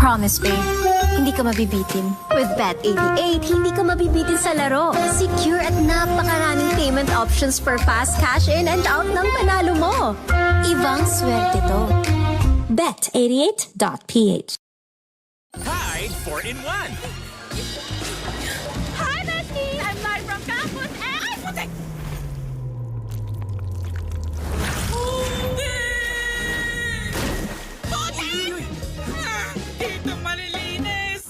Promise, babe. Hindi ka mabibitin. With Bet88, hindi ka mabibitin sa laro. Secure at napakaraming payment options for fast cash in and out ng panalo mo. Ibang swerte to. Bet88.ph. Tide 4-in-1. Hi, bestie! I'm live from campus and... Ay, putik! Dito malilinis!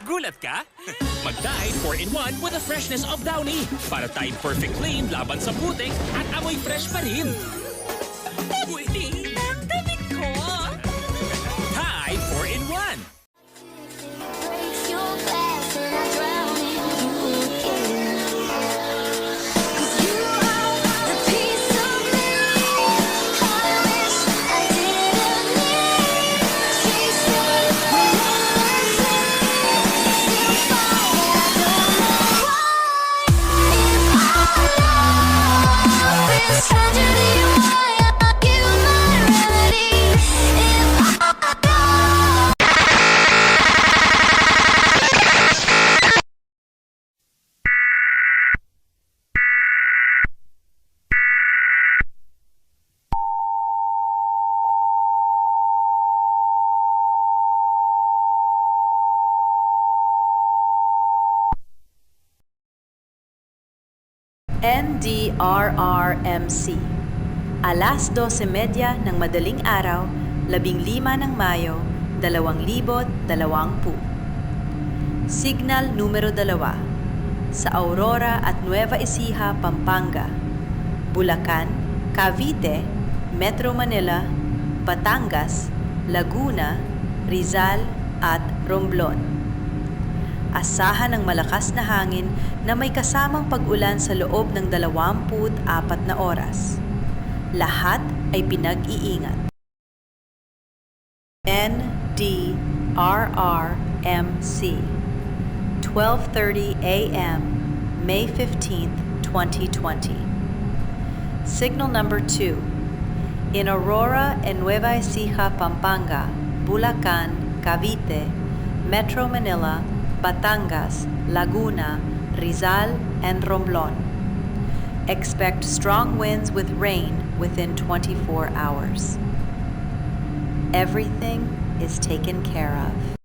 Gulat ka? Mag-Tide 4-in-1 with the freshness of Downy para Tide Perfect Clean laban sa putik at amoy fresh pa rin. Puti ng damit ko! Tide 4-in-1. NDRRMC. Alas 12:30 ng madaling araw, 15 ng Mayo, 2020. Signal numero 2 sa Aurora at Nueva Ecija, Pampanga, Bulacan, Cavite, Metro Manila, Batangas, Laguna, Rizal at Romblon. Asahan ng malakas na hangin na may kasamang pag-ulan sa loob ng 24 na oras. Lahat ay pinag-iingat. NDRRMC 12:30 a.m. May 15, 2020. Signal number 2 in Aurora and Nueva Ecija, Pampanga, Bulacan, Cavite, Metro Manila, Batangas, Laguna, Rizal, and Romblon. Expect strong winds with rain within 24 hours. Everything is taken care of.